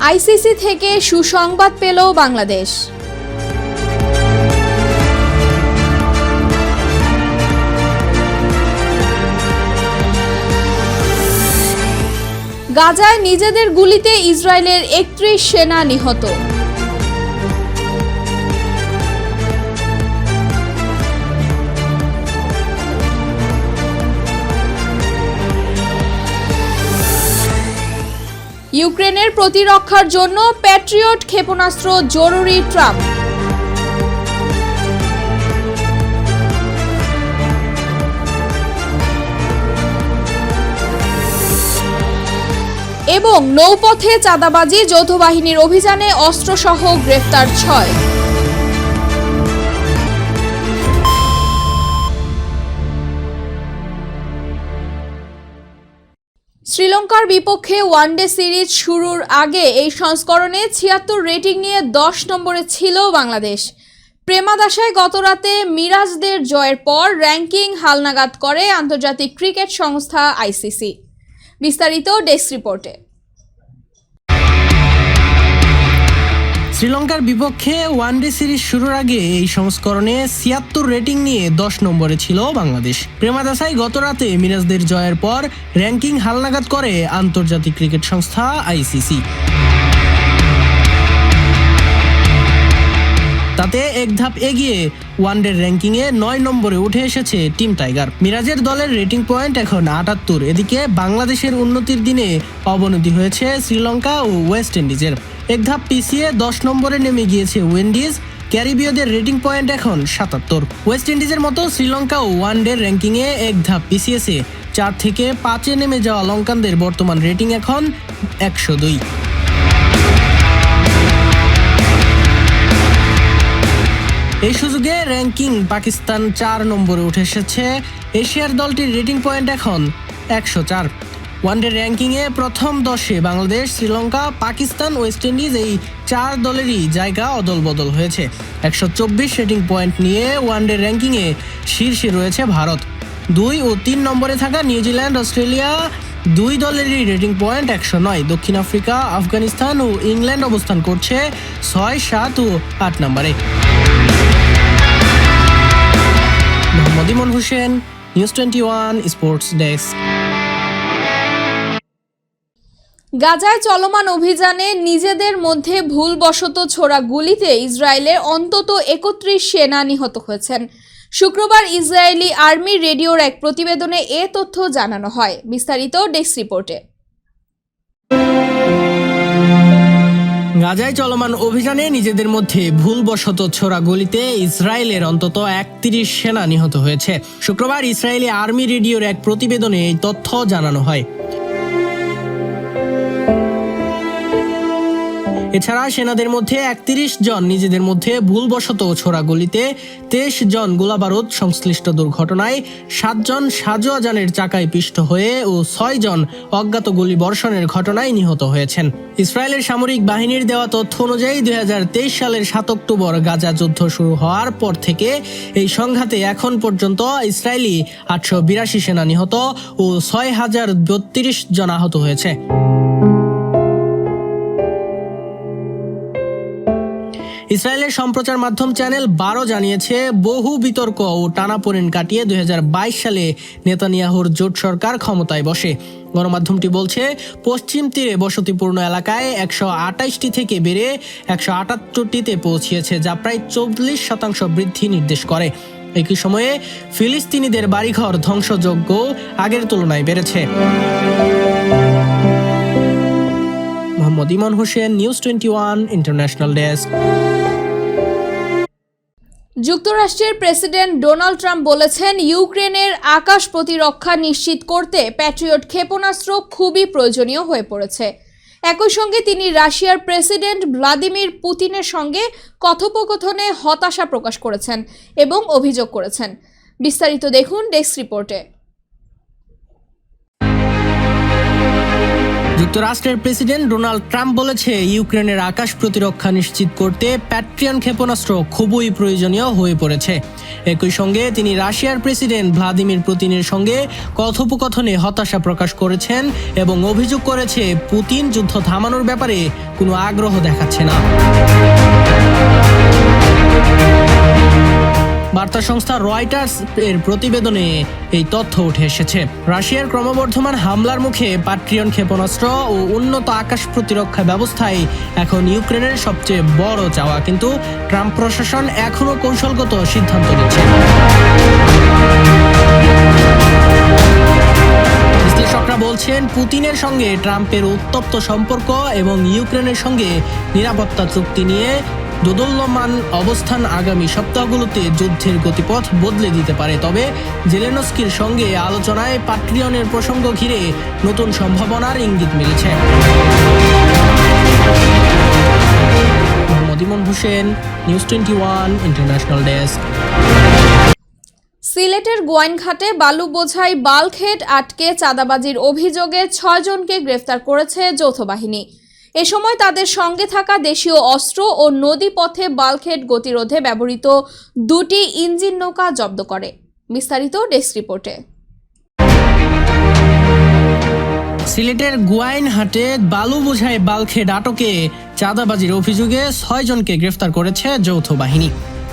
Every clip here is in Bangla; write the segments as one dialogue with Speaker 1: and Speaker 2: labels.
Speaker 1: আইসিসি থেকে সুসংবাদ পেল বাংলাদেশ। গাজায় নিজেদের গুলিতে ইসরায়েলের ৩১ সেনা নিহত। ইউক্রেনের প্রতিরক্ষার জন্য প্যাট্রিয়ট ক্ষেপণাস্ত্র জরুরি ট্রাম্প। এবং নৌপথে চাঁদাবাজি, যৌথ বাহিনীর অভিযানে অস্ত্রসহ গ্রেফতার ৬। শ্রীলঙ্কার বিপক্ষে ওয়ানডে সিরিজ শুরুর আগে এই সংস্করণে ৭৬ রেটিং নিয়ে ১০ নম্বরে ছিল বাংলাদেশ। প্রেমাদাসায় গতরাতে মিরাজদের জয়ের পর র্যাঙ্কিং হালনাগাদ করে আন্তর্জাতিক ক্রিকেট সংস্থা আইসিসি। বিস্তারিত ডেস্ক রিপোর্টে।
Speaker 2: শ্রীলঙ্কার বিপক্ষে ওয়ানডে সিরিজ শুরুর আগে এই সংস্করণে ৭৬ রেটিং নিয়ে ১০ নম্বরে ছিল বাংলাদেশ। প্রেমাদাসায় গতরাতে মিরাজদের জয়ের পর র্যাঙ্কিং হালনাগাদ করে আন্তর্জাতিক ক্রিকেট সংস্থা আইসিসি। তাতে এক ধাপ এগিয়ে ওয়ানডের র্যাঙ্কিংয়ে ৯ নম্বরে উঠে এসেছে টিম টাইগার। মিরাজের দলের রেটিং পয়েন্ট এখন ৭৮। এদিকে বাংলাদেশের উন্নতির দিনে অবনতি হয়েছে শ্রীলঙ্কা ও ওয়েস্ট ইন্ডিজের। এক ধাপ পিছিয়ে ১০ নম্বরে নেমে গিয়েছে উইন্ডিজ। ক্যারিবীয়দের রেটিং পয়েন্ট এখন ৭৭। ওয়েস্ট ইন্ডিজের মতো শ্রীলঙ্কা ও ওয়ানডের র্যাঙ্কিংয়ে এক ধাপ পিছিয়েছে। ৪ থেকে ৫-এ নেমে যাওয়া লঙ্কানদের বর্তমান রেটিং এখন ১০২। এই সুযোগে র্যাঙ্কিং পাকিস্তান ৪ নম্বরে উঠে এসেছে। এশিয়ার দলটির রেটিং পয়েন্ট এখন ১০৪। ওয়ানডে র্যাঙ্কিংয়ে প্রথম ১০-এ বাংলাদেশ, শ্রীলঙ্কা, পাকিস্তান, ওয়েস্ট ইন্ডিজ এই ৪ দলেরই জায়গা অদল বদল হয়েছে। ১২৪ রেটিং পয়েন্ট নিয়ে ওয়ানডে র্যাঙ্কিংয়ে শীর্ষে রয়েছে ভারত। ২ ও ৩ নম্বরে থাকা নিউজিল্যান্ড, অস্ট্রেলিয়া ২ দলেরই রেটিং পয়েন্ট ১০৯। দক্ষিণ আফ্রিকা, আফগানিস্তান ও ইংল্যান্ড অবস্থান করছে ৬, ৭ ও ৮ নম্বরে। মোহাম্মদ ইমন হোসেন, নিউজ 21 স্পোর্টস ডেস্ক।
Speaker 1: গাজায় চলমান অভিযানে নিজেদের মধ্যে ভুলবশত ছোড়া গুলিতে ইসরায়েলের অন্তত ৩১ সেনা নিহত হয়েছেন। শুক্রবার ইসরায়েলি আর্মি রেডিওর এক প্রতিবেদনে এ তথ্য জানানো হয়। বিস্তারিত ডেস্ক রিপোর্টে।
Speaker 2: গাজায় চলমান অভিযানে নিজেদের মধ্যে ভুলবশত ছোড়া গুলিতে ইসরায়েলের অন্তত ৩১ সেনা নিহত হয়েছে। শুক্রবার ইসরায়েলি আর্মি রেডিওর এক প্রতিবেদনে এই তথ্য জানানো হয়। এছাড়া সেনাদের মধ্যে ৩১ জন নিজেদের মধ্যে ভুলবশত ছোড়া গুলিতে, ২৩ জন গোলাবারুদ সংশ্লিষ্ট দুর্ঘটনায়, ৭ জন সাজোয়া যানের চাকায় পিষ্ট হয়ে ও ৬ জন অজ্ঞাত গুলি বর্ষণের ঘটনায় নিহত হয়েছেন। ইসরায়েলের সামরিক বাহিনীর দেওয়া তথ্য অনুযায়ী ২০২৩ সালের ৭ অক্টোবর গাজা যুদ্ধ শুরু হওয়ার পর থেকে এই সংঘাতে এখন পর্যন্ত ইসরায়েলি ৮৮২ সেনা নিহত ও ৬,০৩২ জন আহত হয়েছে। ইসরায়েলের সম্প্রচার মাধ্যম চ্যানেল ১২ জানিয়েছে, বহু বিতর্ক ও টানাপোড়েন কাটিয়ে ২০২২ সালে নেতানিয়াহুর জোট সরকার ক্ষমতায় বসে। গণমাধ্যমটি বলছে, পশ্চিম তীরে বসতিপূর্ণ এলাকায় ১২৮টি থেকে বেড়ে ১৭৮টিতে পৌঁছিয়েছে, যা প্রায় ৪০% বৃদ্ধি নির্দেশ করে। একই সময়ে ফিলিস্তিনিদের বাড়িঘর ধ্বংসযজ্ঞ আগের তুলনায় বেড়েছে। মোহাম্মদ ইমন হোসেন, নিউজ 21 ইন্টারন্যাশনাল ডেস্ক।
Speaker 1: যুক্তরাষ্ট্রের প্রেসিডেন্ট ডোনাল্ড ট্রাম্প বলেছেন, ইউক্রেনের আকাশ প্রতিরক্ষা নিশ্চিত করতে প্যাট্রিয়ট ক্ষেপণাস্ত্র খুবই প্রয়োজনীয় হয়ে পড়েছে। একই সঙ্গে তিনি রাশিয়ার প্রেসিডেন্ট ভ্লাদিমির পুতিনের সঙ্গে কথোপকথনে হতাশা প্রকাশ করেছেন এবং অভিযোগ করেছেন। বিস্তারিত দেখুন ডেস্ক রিপোর্টে।
Speaker 2: যুক্তরাষ্ট্রের প্রেসিডেন্ট ডোনাল্ড ট্রাম্প বলেছে ইউক্রেনের আকাশ প্রতিরক্ষা নিশ্চিত করতে প্যাট্রিয়ন ক্ষেপণাস্ত্র খুবই প্রয়োজনীয় হয়ে পড়েছে। একই সঙ্গে তিনি রাশিয়ার প্রেসিডেন্ট ভ্লাদিমির পুতিনের সঙ্গে কথোপকথনে হতাশা প্রকাশ করেছেন এবং অভিযোগ করেছে পুতিন যুদ্ধ থামানোর ব্যাপারে কোনো আগ্রহ দেখাচ্ছে না। বার্তা সংস্থা রয়টার্স এর প্রতিবেদনে এই তথ্য উঠে এসেছে। রাশিয়ার ক্রমবর্ধমান হামলার মুখে প্যাট্রিয়ন ক্ষেপণাস্ত্র ও উন্নত আকাশ প্রতিরক্ষা ব্যবস্থাই এখন ইউক্রেনের সবচেয়ে বড় চাওয়া, কিন্তু ট্রাম্প প্রশাসন এখনও কৌশলগত সিদ্ধান্ত নিচ্ছে। বিশ্লেষকরা বলছেন পুতিনের সঙ্গে ট্রাম্পের উত্তপ্ত সম্পর্ক এবং ইউক্রেনের সঙ্গে নিরাপত্তা চুক্তি নিয়ে দোদুল্যমান অবস্থান আগামী সপ্তাহগুলোতে যুদ্ধের গতিপথ বদলে দিতে পারে। তবে জেলেনস্কির সঙ্গে আলোচনায় প্যাট্রিয়নের প্রসঙ্গ ঘিরে নতুন সম্ভাবনার ইঙ্গিত মিলেছে। মোহাম্মদ ইমন হোসেন, নিউজ 21 ইন্টারন্যাশনাল ডেস্ক।
Speaker 1: সিলেটের গোয়াইনঘাটে বালু বোঝাই বাল্কহেড আটকে চাঁদাবাজির অভিযোগে 6 জনকে গ্রেফতার করেছে যৌথ বাহিনী। এ সময় তাদের সঙ্গে থাকা দেশীয় অস্ত্র ও নদীপথে বাল্কহেড গতিরোধে ব্যবহৃত 2টি ইঞ্জিন নৌকা জব্দ করে। বিস্তারিত ডেস্ক রিপোর্টে।
Speaker 2: সিলেটের গোয়াইনহাটে বালু বোঝাই বাল্কহেড আটকে চাঁদাবাজির অভিযোগে 6 জনকে গ্রেফতার করেছে যৌথ বাহিনী।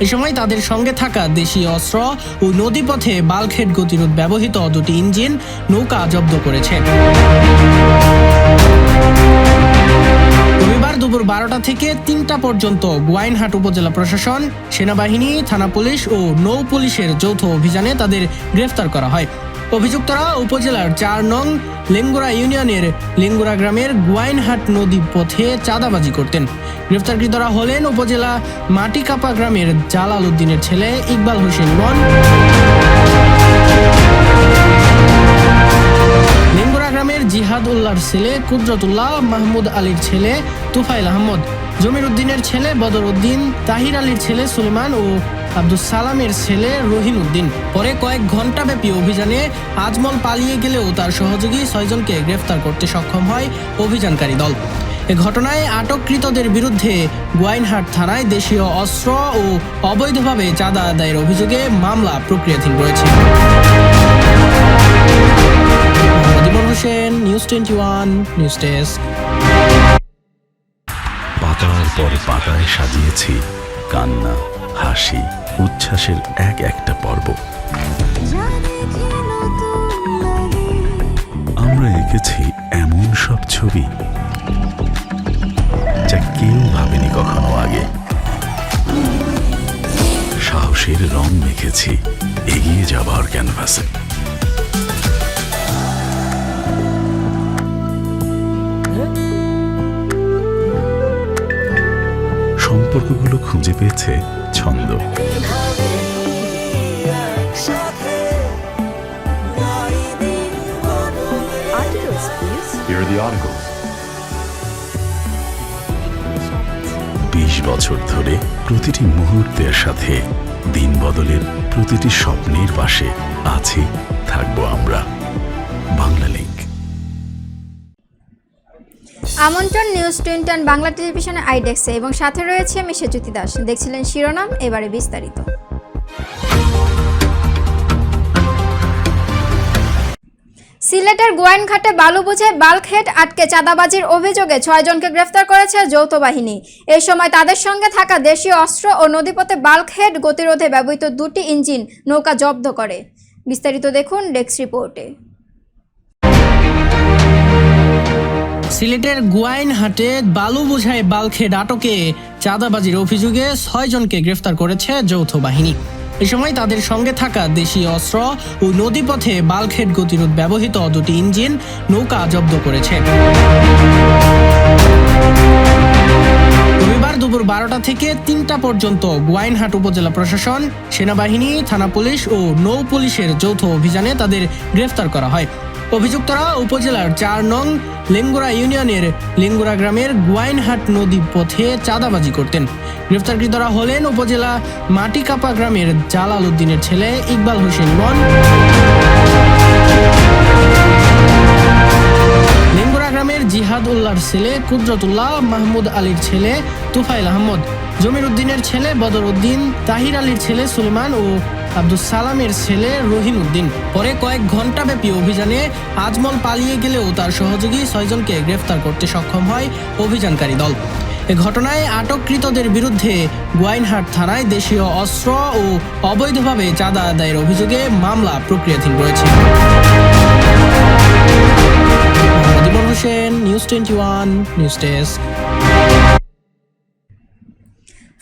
Speaker 2: এ সময় তাদের সঙ্গে থাকা দেশীয় অস্ত্র ও নদীপথে বাল্কহেড গতিরোধ ব্যবহৃত 2টি ইঞ্জিন নৌকা জব্দ করেছে। রবিবার দুপুর 12টা থেকে 3টা পর্যন্ত গোয়াইনহাট উপজেলা প্রশাসন, সেনাবাহিনী, থানা পুলিশ ও নৌ পুলিশের যৌথ অভিযানে তাদের গ্রেফতার করা হয়। অভিযুক্তরা উপজেলার 4 নং লেঙ্গুরা ইউনিয়নের লেঙ্গুরা গ্রামের গোয়াইনহাট নদী পথে চাঁদাবাজি করতেন। গ্রেফতারকৃতরা হলেন উপজেলা মাটিকাপা গ্রামের জালাল উদ্দিনের ছেলে ইকবাল হোসেন ইমন, লেঙ্গুরা গ্রামের জিহাদ উল্লাহর ছেলে কুদরতুল্লাহ, মাহমুদ আলীর ছেলে তুফাইল আহমদ, জমির উদ্দিনের ছেলে বদর উদ্দিন, তাহির আলীর ছেলে সুলেমান ও আব্দুল সালামের ছেলে রহিম উদ্দিন। পরে কয়েক ঘণ্টাব্যাপী অভিযানে আজমল পালিয়ে গেলেও তার সহযোগী 6 জনকে গ্রেফতার করতে সক্ষম হয় অভিযানকারী দল। এ ঘটনায় আটককৃতদের বিরুদ্ধে গোয়াইনহাট থানায় দেশীয় অস্ত্র ও অবৈধভাবে চাঁদা আদায়ের অভিযোগে মামলা প্রক্রিয়াধীন রয়েছে। Hossain, news 21 news desk.
Speaker 3: পাতার পর পাতায় সাজিয়েছি কান্না, হাসি, উচ্ছ্বাসের এক একটা পর্ব। আমরা এঁকেছি এমন সব ছবি যা কেউ ভাবেনি কখনো আগে। সাহসের রং মেখেছি এগিয়ে যাবার ক্যানভাসে। সম্পর্কগুলো খুঁজে পেয়েছে ছন্দ। Here are the articles. 20 বছর ধরে প্রতিটি মুহূর্তের সাথে দিন বদলের প্রতিটি স্বপ্নের পাশে আছি, থাকবো আমরা। বাংলা লিংক।
Speaker 4: আমন্ত্রণ নিউজ 21 বাংলা টেলিভিশনের আইডেক্সে এবং সাথে রয়েছে আমি সেজ্যোতি দাস। দেখছিলেন শিরোনাম, এবারে বিস্তারিত। সিলেটের গোয়াইনঘাটে বালু বোঝাই বাল্কহেড আটকে চাঁদাবাজির অভিযোগে 6 জনকে গ্রেফতার করেছে যৌথ বাহিনী। এই সময় তাদের সঙ্গে থাকা দেশীয় অস্ত্র ও নদীপথে বাল্কহেড গতিরোধে ব্যবহৃত 2টি ইঞ্জিন নৌকা জব্দ করে। বিস্তারিত দেখুন ডেস্ক রিপোর্টে।
Speaker 2: সিলেটের গোয়াইনহাটে বালু বোঝাই বাল্কহেড আটকে চাঁদাবাজির অভিযোগে 6 জনকে গ্রেফতার করেছে যৌথ বাহিনী। এ সময় তাদের সঙ্গে থাকা দেশীয় অস্ত্র ও নদীপথে বাল্কহেড গতিরোধ ব্যবহৃত 2টি ইঞ্জিন নৌকা জব্দ করেছে। রবিবার দুপুর 12টা থেকে 3টা পর্যন্ত গোয়াইনহাট উপজেলা প্রশাসন, সেনাবাহিনী, থানা পুলিশ ও নৌ পুলিশের যৌথ অভিযানে তাদের গ্রেফতার করা হয়। অভিযুক্তরা উপজেলার 4 নং লেঙ্গুরা ইউনিয়নের লেঙ্গুরা গ্রামের গোয়াইনহাট নদী পথে চাঁদাবাজি করতেন। গ্রেফতারকৃতরা হলেন উপজেলা মাটিকাপা গ্রামের জালাল উদ্দিনের ছেলে ইকবাল হোসেন ইমন, লেঙ্গুরা গ্রামের জিহাদ উল্লাহর ছেলে কুদরতুল্লাহ, মাহমুদ আলীর ছেলে তুফাইল আহমদ, জমির উদ্দিনের ছেলে বদর উদ্দিন, তাহির আলীর ছেলে সুলেমান ও আব্দুল সালামের ছেলে রহিম উদ্দিন। পরে কয়েক ঘণ্টাব্যাপী অভিযানে আজমল পালিয়ে গেলেও তার সহযোগী 6 জনকে গ্রেফতার করতে সক্ষম হয় অভিযানকারী দল। এ ঘটনায় আটককৃতদের বিরুদ্ধে গোয়াইনহাট থানায় দেশীয় অস্ত্র ও অবৈধভাবে চাঁদা আদায়ের অভিযোগে মামলা প্রক্রিয়াধীন রয়েছে। জীবন হোসেন, নিউজ 21 নিউজ ডেস্ক।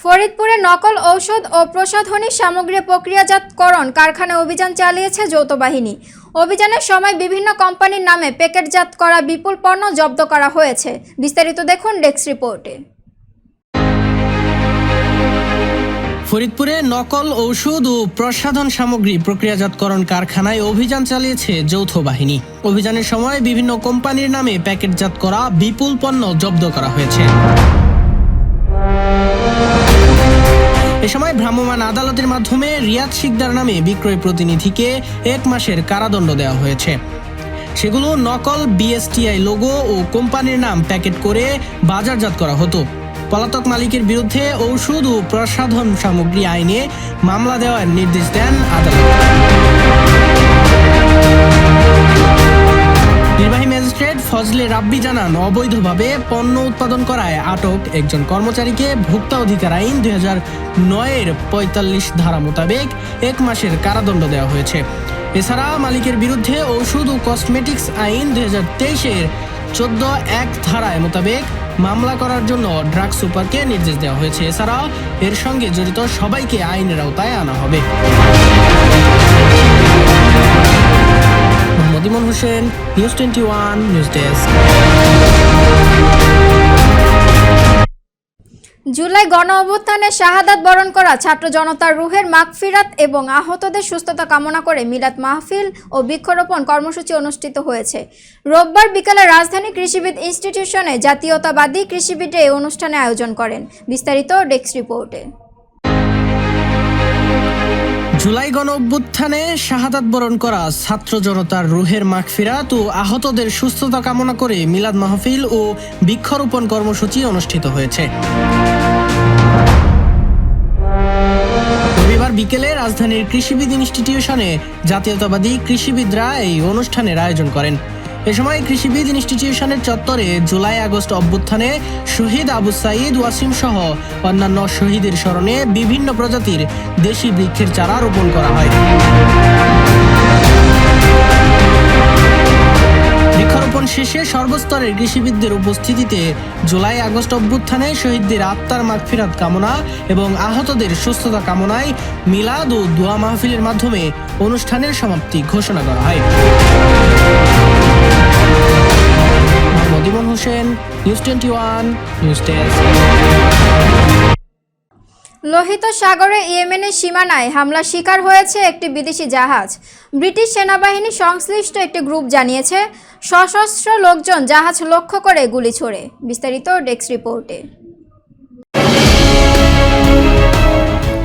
Speaker 4: ফরিদপুরে নকল ঔষধ ও প্রসাধনী সামগ্রী প্রক্রিয়াজাতকরণ কারখানায় অভিযান চালিয়েছে যৌথ বাহিনী। অভিযানের সময় বিভিন্ন কোম্পানির নামে প্যাকেটজাত করা বিপুল পণ্য জব্দ করা হয়েছে। বিস্তারিত দেখুন ডেস্ক রিপোর্টে।
Speaker 2: ফরিদপুরে নকল ঔষধ ও প্রসাধন সামগ্রী প্রক্রিয়াজাতকরণ কারখানায় অভিযান চালিয়েছে যৌথ বাহিনী। অভিযানের সময় বিভিন্ন কোম্পানির নামে প্যাকেটজাত করা বিপুল পণ্য জব্দ করা হয়েছে। এ সময় ভ্রাম্যমাণ আদালতের মাধ্যমে রিয়াদ শিকদার নামে বিক্রয় প্রতিনিধিকে 1 মাসের কারাদণ্ড দেওয়া হয়েছে। সেগুলো নকল বিএসটিআই লোগো ও কোম্পানির নাম প্যাকেট করে বাজারজাত করা হতো। পলাতক মালিকের বিরুদ্ধে ঔষধ ও প্রসাধন সামগ্রী আইনে মামলা দেওয়ার নির্দেশ দেন আদালত। নির্বাহী ম্যাজিস্ট্রেট ফজলে রাব্বি জানান, অবৈধভাবে পণ্য উৎপাদন করায় আটক একজন কর্মচারীকে ভোক্তা অধিকার আইন 2009-এর 45 ধারা মোতাবেক 1 মাসের কারাদণ্ড দেওয়া হয়েছে। এছাড়া মালিকের বিরুদ্ধে ঔষধ ও কসমেটিক্স আইন 2023-এর 14(1) ধারায় মোতাবেক মামলা করার জন্য ড্রাগ সুপারকে নির্দেশ দেওয়া হয়েছে। এছাড়া এর সঙ্গে জড়িত সবাইকে আইনের আওতায় আনা হবে। Jibon Hossain, news 21 news desk.
Speaker 4: জুলাই গণ অভ্যুত্থানে শাহাদাত বরণ করা ছাত্র জনতার রুহের মাগফিরাত এবং আহতদের সুস্থতা কামনা করে মিলাদ মাহফিল ও বৃক্ষরোপণ কর্মসূচি অনুষ্ঠিত হয়েছে। রোববার বিকালে রাজধানী কৃষিবিদ ইনস্টিটিউশনে জাতীয়তাবাদী কৃষিবিদ এই অনুষ্ঠানে আয়োজন করেন। বিস্তারিত ডেস্ক রিপোর্টে।
Speaker 2: জুলাই গণ অভ্যুত্থানে শাহাদাত বরণ করা ছাত্র জনতার রুহের মাগফিরাত ও আহতদের সুস্থতা কামনা করে মিলাদ মাহফিল ও বৃক্ষরোপণ কর্মসূচি অনুষ্ঠিত হয়েছে। রবিবার বিকেলে রাজধানীর কৃষিবিদ ইনস্টিটিউশনে জাতীয়তাবাদী কৃষিবিদরা এই অনুষ্ঠানের আয়োজন করেন। এ সময় কৃষিবিদ ইনস্টিটিউশনের চত্বরে জুলাই আগস্ট অভ্যুত্থানে শহীদ আবু সাঈদ ওয়াসিম সহ অন্যান্য শহীদের স্মরণে বিভিন্ন প্রজাতির দেশি বৃক্ষের চারা রোপণ করা হয়। বৃক্ষরোপণ শেষে সর্বস্তরের কৃষিবিদদের উপস্থিতিতে জুলাই আগস্ট অভ্যুত্থানে শহীদদের আত্মার মাগফিরাত কামনা এবং আহতদের সুস্থতা কামনায় মিলাদ ও দোয়া মাহফিলের মাধ্যমে অনুষ্ঠানের সমাপ্তি ঘোষণা করা হয়। জীবন হোসেন, নিউজ 21 নিউজ ডেস্ক।
Speaker 4: লোহিত সাগরে ইয়েমেনের সীমানায় হামলার শিকার হয়েছে একটি বিদেশি জাহাজ। ব্রিটিশ সেনাবাহিনী সংশ্লিষ্ট একটি গ্রুপ জানিয়েছে, সশস্ত্র লোকজন জাহাজ লক্ষ্য করে গুলি ছোড়ে। বিস্তারিত ডেস্ক রিপোর্টে।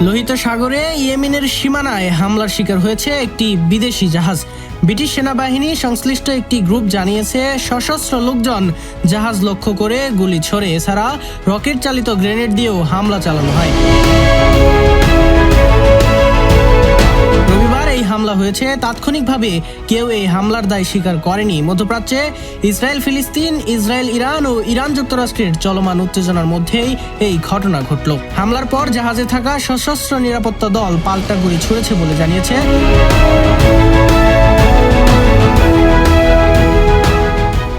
Speaker 2: লোহিত সাগরে ইয়েমেনের সীমানায় হামলার শিকার হয়েছে একটি বিদেশি জাহাজ। ব্রিটিশ সেনাবাহিনী সংশ্লিষ্ট একটি গ্রুপ জানিয়েছে, সশস্ত্র লোকজন জাহাজ লক্ষ্য করে গুলি ছোড়ে। এছাড়া রকেট চালিত গ্রেনেড দিয়েও হামলা চালানো হয়। রবিবার এই হামলা হয়েছে। তাৎক্ষণিকভাবে কেউ এই হামলার দায় স্বীকার করেনি। মধ্যপ্রাচ্যে ইসরায়েল ফিলিস্তিন, ইসরায়েল ইরান ও ইরান যুক্তরাষ্ট্রের চলমান উত্তেজনার মধ্যেই এই ঘটনা ঘটল। হামলার পর জাহাজে থাকা সশস্ত্র নিরাপত্তা দল পাল্টা গুলি ছুড়েছে বলে জানিয়েছে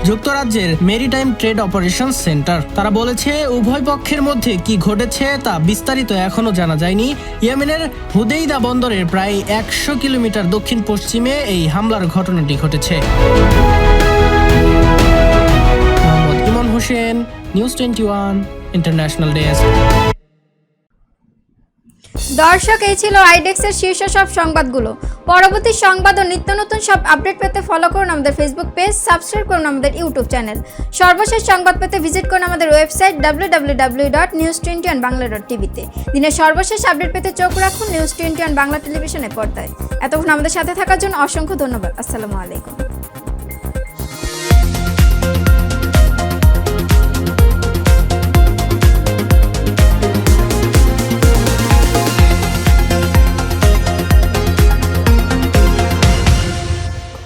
Speaker 2: যুক্তরাজ্যের মেরিটাইম ট্রেড অপারেশনস সেন্টার। তারা বলেছে, উভয় পক্ষের মধ্যে কি ঘটেছে তা বিস্তারিত এখনো জানা যায়নি। ইয়েমেনের হুদেইদা বন্দরের প্রায় 100 কিলোমিটার দক্ষিণ পশ্চিমে এই হামলার ঘটনাটি ঘটেছে। জীবন হোসেন, নিউজ 21 ইন্টারন্যাশনাল ডেস্ক।
Speaker 4: দর্শক, এই ছিল আইডেক্সের শীর্ষ সব সংবাদগুলো। পরবর্তী সংবাদ ও নিত্য নতুন সব আপডেট পেতে ফলো করুন আমাদের ফেসবুক পেজ, সাবস্ক্রাইব করুন আমাদের ইউটিউব চ্যানেল। সর্বশেষ সংবাদ পেতে ভিজিট করুন আমাদের ওয়েবসাইট www.news21bangla.tv-তে। দিনের সর্বশেষ আপডেট পেতে চোখ রাখুন নিউজ 21 বাংলা টেলিভিশনের পর্দায়। এতক্ষণ আমাদের সাথে থাকার জন্য অসংখ্য ধন্যবাদ। আসসালামু আলাইকুম।